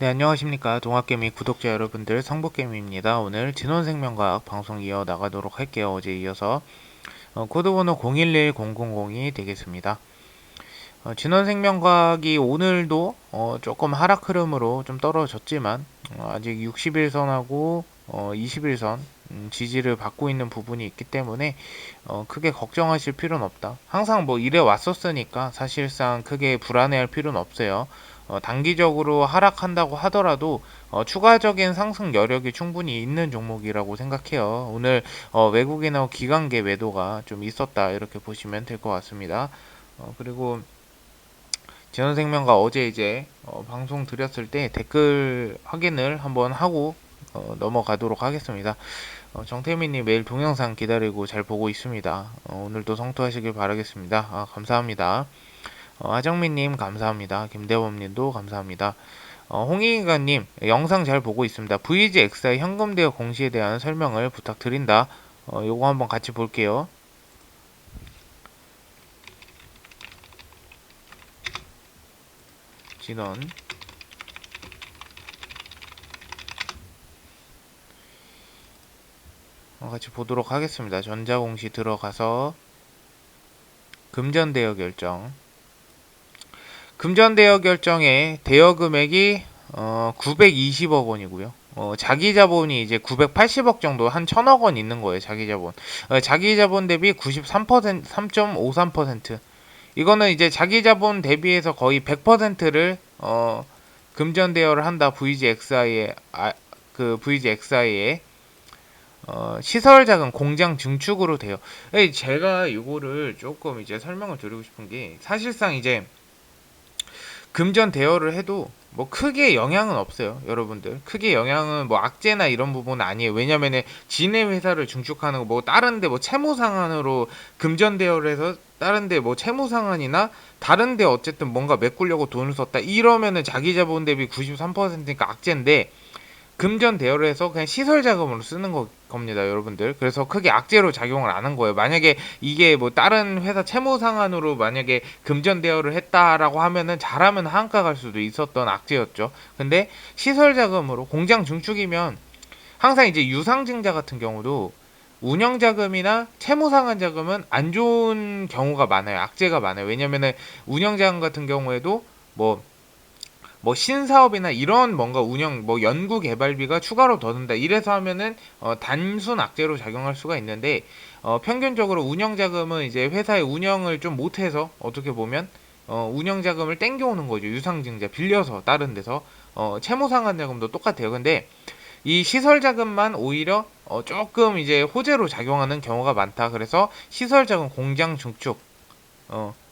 네, 안녕하십니까. 동학개미 구독자 여러분들, 성복개미입니다. 오늘 진원생명과학 방송 이어 나가도록 할게요. 어제 이어서 코드번호 011000이 되겠습니다. 진원생명과학이 오늘도 조금 하락 흐름으로 좀 떨어졌지만 아직 60일선하고 21선 지지를 받고 있는 부분이 있기 때문에 크게 걱정하실 필요는 없다. 항상 뭐 이래 왔었으니까 사실상 크게 불안해할 필요는 없어요. 단기적으로 하락한다고 하더라도 추가적인 상승 여력이 충분히 있는 종목이라고 생각해요. 오늘 외국인하고 기관계 매도가 좀 있었다 이렇게 보시면 될 것 같습니다. 그리고 진원생명과 어제 이제 방송 드렸을 때 댓글 확인을 한번 하고 넘어가도록 하겠습니다. 정태민님 매일 동영상 기다리고 잘 보고 있습니다. 오늘도 성투하시길 바라겠습니다. 감사합니다. 하정민님 감사합니다. 김대범님도 감사합니다. 홍익인간님 영상 잘 보고 있습니다. VGXI 현금 대여 공시에 대한 설명을 부탁드린다. 요거 한번 같이 볼게요. 진원 같이 보도록 하겠습니다. 전자공시 들어가서 금전 대여 결정. 금전 대여 결정의 대여 금액이 920억 원이고요. 자기 자본이 이제 980억 정도, 한 1000억 원 있는 거예요. 자기 자본. 자기 자본 대비 93%, 3.53%. 이거는 이제 자기 자본 대비해서 거의 100%를 금전 대여를 한다. VGXI에 VGXI에 시설 자금 공장 증축으로 돼요. 제가 이거를 조금 이제 설명을 드리고 싶은 게 사실상 이제 금전 대여를 해도 뭐 크게 영향은 없어요. 여러분들 크게 영향은 뭐 악재나 이런 부분은 아니에요. 왜냐면은 지네 회사를 중축하는 거 뭐 다른데 뭐 채무 상환으로 금전 대여를 해서 다른데 뭐 채무 상환이나 다른데 어쨌든 뭔가 메꾸려고 돈을 썼다 이러면은 자기 자본 대비 93%니까 악재인데 금전 대여를 해서 그냥 시설 자금으로 쓰는 겁니다, 여러분들. 그래서 크게 악재로 작용을 안 한 거예요. 만약에 이게 뭐 다른 회사 채무 상환으로 만약에 금전 대여를 했다라고 하면은 잘하면 하한가 갈 수도 있었던 악재였죠. 근데 시설 자금으로 공장 증축이면 항상 이제 유상증자 같은 경우도 운영 자금이나 채무 상환 자금은 안 좋은 경우가 많아요. 악재가 많아요. 왜냐면은 운영 자금 같은 경우에도 뭐 신사업이나 이런 뭔가 운영 뭐 연구 개발비가 추가로 더 든다 이래서 하면은 단순 악재로 작용할 수가 있는데 평균적으로 운영 자금은 이제 회사의 운영을 좀 못해서 어떻게 보면 운영 자금을 땡겨오는 거죠. 유상증자 빌려서 다른 데서 채무 상환 자금도 똑같아요. 근데 이 시설 자금만 오히려 조금 이제 호재로 작용하는 경우가 많다. 그래서 시설 자금 공장 증축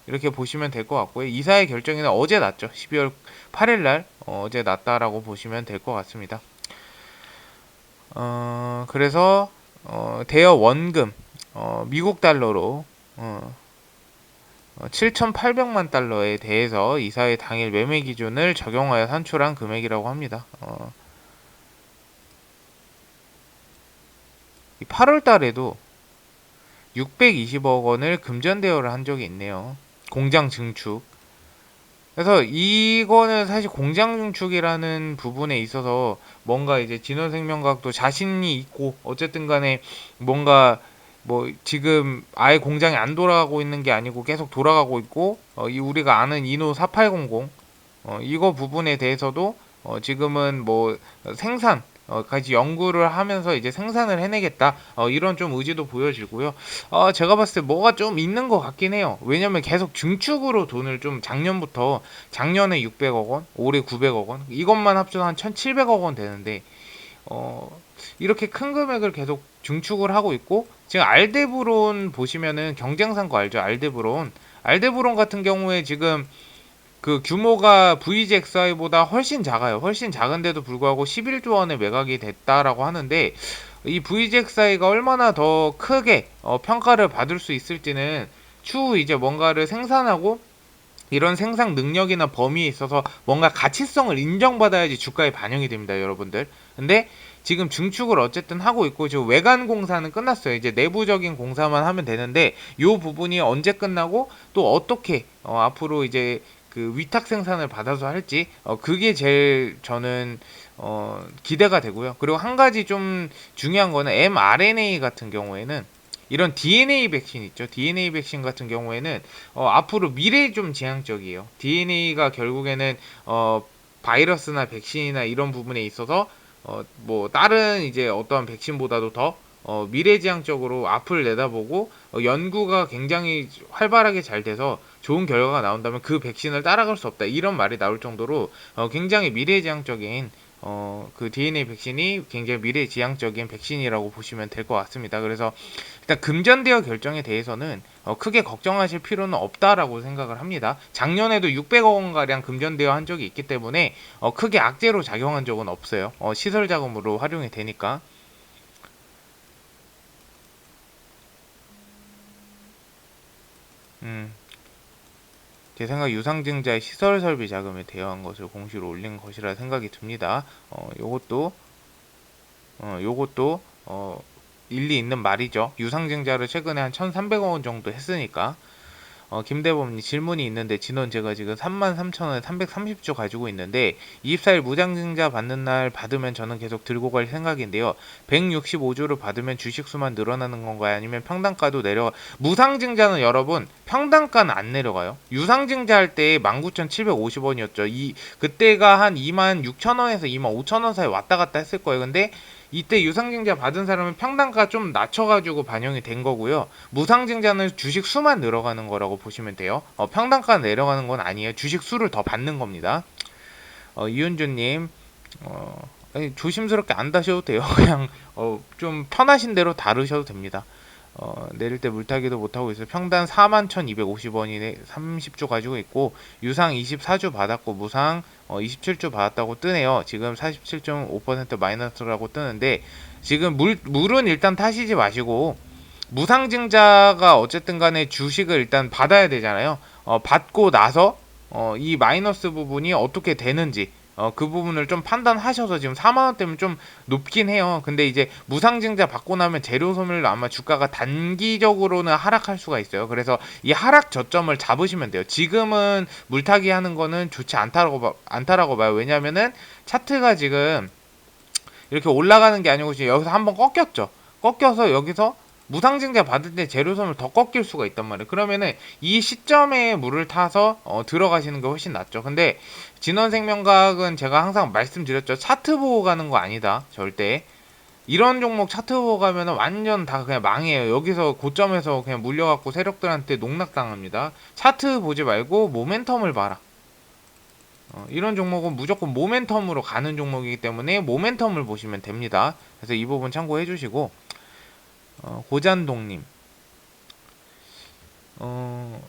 이렇게 보시면 될 것 같고요. 이사의 결정에는 어제 났죠. 12월 8일날 어제 났다라고 보시면 될 것 같습니다. 그래서 대여 원금 미국 달러로 7,800만 달러에 대해서 이사의 당일 매매 기준을 적용하여 산출한 금액이라고 합니다. 8월 달에도 620억 원을 금전 대여를 한 적이 있네요. 공장 증축. 그래서 이거는 사실 공장 증축이라는 부분에 있어서 뭔가 이제 진원생명과학도 자신이 있고 어쨌든 간에 뭔가 뭐 지금 아예 공장이 안 돌아가고 있는 게 아니고 계속 돌아가고 있고 이 우리가 아는 이노 4800 이거 부분에 대해서도 지금은 뭐 생산 같이 연구를 하면서 이제 생산을 해내겠다 이런 좀 의지도 보여지고요. 제가 봤을 때 뭐가 좀 있는 것 같긴 해요. 왜냐면 계속 증축으로 돈을 좀 작년에 600억 원, 올해 900억 원 이것만 합쳐서 한 1700억 원 되는데 이렇게 큰 금액을 계속 증축을 하고 있고 지금 알데브론 보시면은 경쟁상 거 알죠? 알데브론 같은 경우에 지금 그 규모가 VGXI보다 훨씬 작아요. 훨씬 작은데도 불구하고 11조 원의 매각이 됐다라고 하는데 이 VGXI가 얼마나 더 크게 평가를 받을 수 있을지는 추후 이제 뭔가를 생산하고 이런 생산 능력이나 범위에 있어서 뭔가 가치성을 인정받아야지 주가에 반영이 됩니다, 여러분들. 근데 지금 증축을 어쨌든 하고 있고 지금 외관 공사는 끝났어요. 이제 내부적인 공사만 하면 되는데 이 부분이 언제 끝나고 또 어떻게 앞으로 이제 그 위탁 생산을 받아서 할지 그게 제일 저는 기대가 되고요. 그리고 한 가지 좀 중요한 거는 mRNA 같은 경우에는 이런 DNA 백신 있죠. DNA 백신 같은 경우에는 앞으로 미래에 좀 지향적이에요. DNA가 결국에는 바이러스나 백신이나 이런 부분에 있어서 뭐 다른 이제 어떠한 백신보다도 더 미래지향적으로 앞을 내다보고 연구가 굉장히 활발하게 잘 돼서 좋은 결과가 나온다면 그 백신을 따라갈 수 없다 이런 말이 나올 정도로 굉장히 미래지향적인 그 DNA 백신이 굉장히 미래지향적인 백신이라고 보시면 될 것 같습니다. 그래서 일단 금전대여 결정에 대해서는 크게 걱정하실 필요는 없다라고 생각을 합니다. 작년에도 600억 원가량 금전대여 한 적이 있기 때문에 크게 악재로 작용한 적은 없어요. 시설 자금으로 활용이 되니까. 제 생각 유상증자의 시설 설비 자금에 대여한 것을 공시로 올린 것이라 생각이 듭니다. 요것도 일리 있는 말이죠. 유상증자를 최근에 한 1,300억 원 정도 했으니까. 김대범님 질문이 있는데 진원 제가 지금 33,000원에 330주 가지고 있는데 24일 무상증자 받는 날 받으면 저는 계속 들고 갈 생각인데요. 165주를 받으면 주식수만 늘어나는 건가요? 아니면 평단가도 내려가? 무상증자는 여러분 평단가는 안 내려가요. 유상증자 할 때 19,750원이었죠. 그때가 한 26,000원에서 25,000원 사이 왔다 갔다 했을 거예요. 근데 이때 유상증자 받은 사람은 평단가 좀 낮춰가지고 반영이 된 거고요. 무상증자는 주식 수만 늘어가는 거라고 보시면 돼요. 평단가 내려가는 건 아니에요. 주식 수를 더 받는 겁니다. 이윤주님, 조심스럽게 안 다셔도 돼요. 그냥 좀 편하신 대로 다루셔도 됩니다. 내릴 때 물타기도 못하고 있어요. 평단 41,250원이네 30주 가지고 있고 유상 24주 받았고 무상 27주 받았다고 뜨네요. 지금 47.5% 마이너스라고 뜨는데 지금 물은 일단 타시지 마시고 무상증자가 어쨌든 간에 주식을 일단 받아야 되잖아요. 받고 나서 이 마이너스 부분이 어떻게 되는지 그 부분을 좀 판단하셔서 지금 4만원대면 좀 높긴 해요. 근데 이제 무상증자 받고 나면 재료 소멸로 아마 주가가 단기적으로는 하락할 수가 있어요. 그래서 이 하락 저점을 잡으시면 돼요. 지금은 물타기 하는 거는 좋지 않다라고 봐요. 왜냐면은 차트가 지금 이렇게 올라가는 게 아니고 지금 여기서 한번 꺾였죠. 꺾여서 여기서 무상증자 받을 때 재료선을 더 꺾일 수가 있단 말이에요. 그러면은 이 시점에 물을 타서 들어가시는 게 훨씬 낫죠. 근데 진원생명과학은 제가 항상 말씀드렸죠. 차트 보고 가는 거 아니다. 절대. 이런 종목 차트 보고 가면은 완전 다 그냥 망해요. 여기서 고점에서 그냥 물려갖고 세력들한테 농락당합니다. 차트 보지 말고 모멘텀을 봐라. 이런 종목은 무조건 모멘텀으로 가는 종목이기 때문에 모멘텀을 보시면 됩니다. 그래서 이 부분 참고해 주시고 고잔동님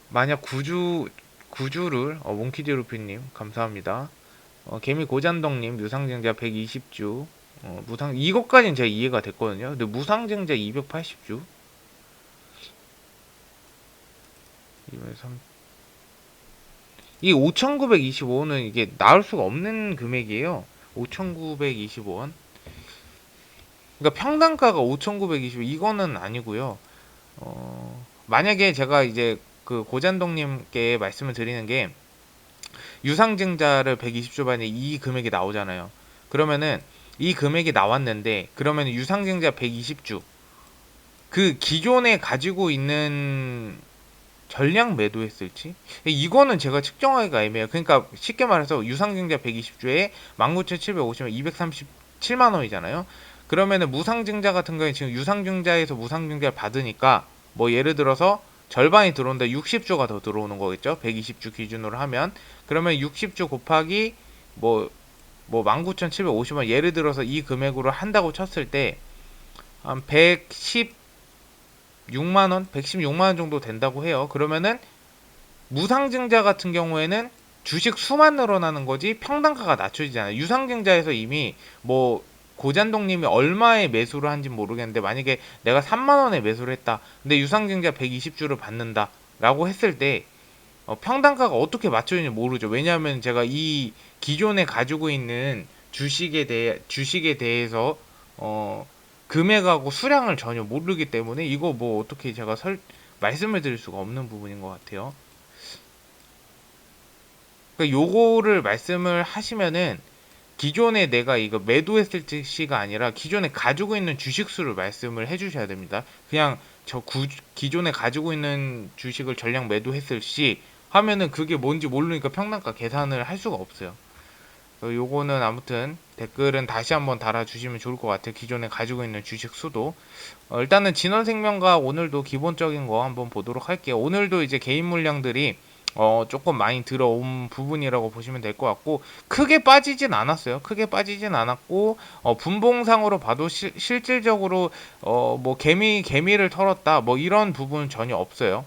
만약 구주를 몽키디루피님 감사합니다. 개미 고잔동님 유상증자 120주 무상 이것까지는 제가 이해가 됐거든요. 근데 무상증자 280주 이 5,925원은 이게 나올 수가 없는 금액이에요. 5,925원. 그러니까 평단가가 5,920원 이거는 아니고요. 만약에 제가 이제 그 고잔동님께 말씀을 드리는 게 유상증자를 120주 반에 이 금액이 나오잖아요. 그러면은 이 금액이 나왔는데 그러면 유상증자 120주 그 기존에 가지고 있는 전량 매도했을지 이거는 제가 측정하기가 애매해요. 그러니까 쉽게 말해서 유상증자 120주에 19,750원 237만원이잖아요. 그러면은 무상증자 같은 경우에 지금 유상증자에서 무상증자를 받으니까 뭐 예를 들어서 절반이 들어온다 60주가 더 들어오는 거겠죠. 120주 기준으로 하면 그러면 60주 곱하기 뭐 19,750원 예를 들어서 이 금액으로 한다고 쳤을 때 한 116만원 116만원 정도 된다고 해요. 그러면은 무상증자 같은 경우에는 주식 수만 늘어나는 거지 평단가가 낮춰지잖아요. 유상증자에서 이미 뭐 고잔동님이 얼마에 매수를 한지 모르겠는데 만약에 내가 3만원에 매수를 했다. 근데 유상증자 120주를 받는다 라고 했을 때 평단가가 어떻게 맞춰지는지 모르죠. 왜냐하면 제가 이 기존에 가지고 있는 주식에 대해서 금액하고 수량을 전혀 모르기 때문에 이거 뭐 어떻게 제가 말씀을 드릴 수가 없는 부분인 것 같아요. 그러니까 요거를 말씀을 하시면은 기존에 내가 이거 매도했을 시가 아니라 기존에 가지고 있는 주식 수를 말씀을 해주셔야 됩니다. 그냥 기존에 가지고 있는 주식을 전량 매도했을 시 하면은 그게 뭔지 모르니까 평단가 계산을 할 수가 없어요. 요거는 아무튼 댓글은 다시 한번 달아주시면 좋을 것 같아요. 기존에 가지고 있는 주식 수도. 일단은 진원생명과 오늘도 기본적인 거 한번 보도록 할게요. 오늘도 이제 개인 물량들이 조금 많이 들어온 부분이라고 보시면 될 것 같고, 크게 빠지진 않았어요. 크게 빠지진 않았고, 분봉상으로 봐도 실질적으로 뭐 개미를 털었다 뭐 이런 부분은 전혀 없어요.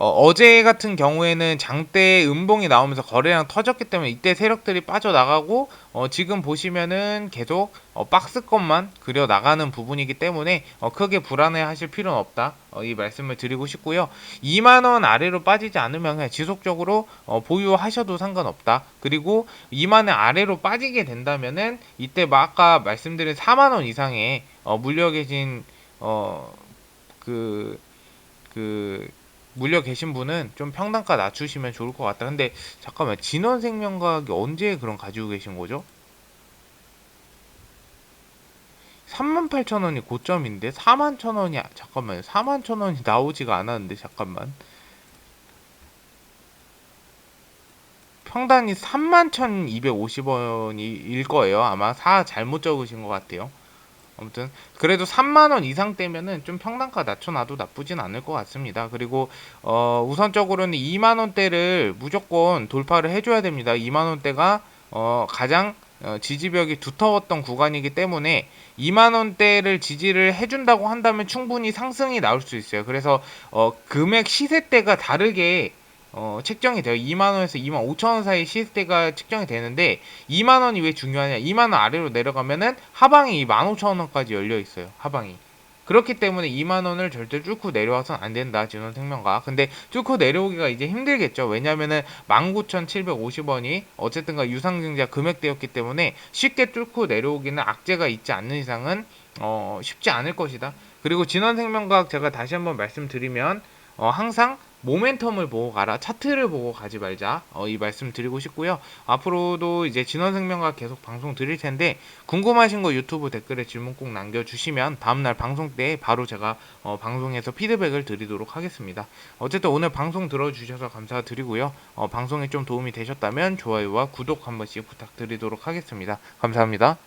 어제 같은 경우에는 장대 음봉이 나오면서 거래량 터졌기 때문에 이때 세력들이 빠져나가고, 지금 보시면은 계속 박스권만 그려 나가는 부분이기 때문에 크게 불안해 하실 필요는 없다, 이 말씀을 드리고 싶고요. 2만원 아래로 빠지지 않으면 그냥 지속적으로 보유하셔도 상관없다. 그리고 2만원 아래로 빠지게 된다면은 이때 아까 말씀드린 4만원 이상의 물려 계신 그 물려 계신 분은 좀 평단가 낮추시면 좋을 것 같다. 근데 잠깐만, 진원생명과학이 언제 그런 가지고 계신 거죠? 38,000원이 고점인데 41,000원이 잠깐만요. 41,000원이 나오지가 않았는데 잠깐만. 평단이 31,250원일 거예요. 아마 잘못 적으신 것 같아요. 아무튼 그래도 3만원 이상 되면은 좀 평단가 낮춰놔도 나쁘진 않을 것 같습니다. 그리고 우선적으로는 2만원대를 무조건 돌파를 해줘야 됩니다. 2만원대가 가장 지지벽이 두터웠던 구간이기 때문에 2만원대를 지지를 해준다고 한다면 충분히 상승이 나올 수 있어요. 그래서 금액 시세대가 다르게 책정이 돼요. 2만원에서 2만 5천원 사이 시세대가 책정이 되는데, 2만원이 왜 중요하냐, 2만원 아래로 내려가면은 하방이 15,000원까지 열려 있어요. 하방이. 그렇기 때문에 2만원을 절대 뚫고 내려와서는 안 된다, 진원생명과. 근데 뚫고 내려오기가 이제 힘들겠죠. 왜냐면은 19,750원이 어쨌든가 유상증자 금액대였기 때문에 쉽게 뚫고 내려오기는, 악재가 있지 않는 이상은 쉽지 않을 것이다. 그리고 진원생명과학 제가 다시 한번 말씀드리면, 항상 모멘텀을 보고 가라, 차트를 보고 가지 말자, 이 말씀 드리고 싶고요. 앞으로도 이제 진원생명과 계속 방송 드릴 텐데, 궁금하신 거 유튜브 댓글에 질문 꼭 남겨주시면 다음날 방송 때 바로 제가 방송에서 피드백을 드리도록 하겠습니다. 어쨌든 오늘 방송 들어주셔서 감사드리고요. 방송에 좀 도움이 되셨다면 좋아요와 구독 한 번씩 부탁드리도록 하겠습니다. 감사합니다.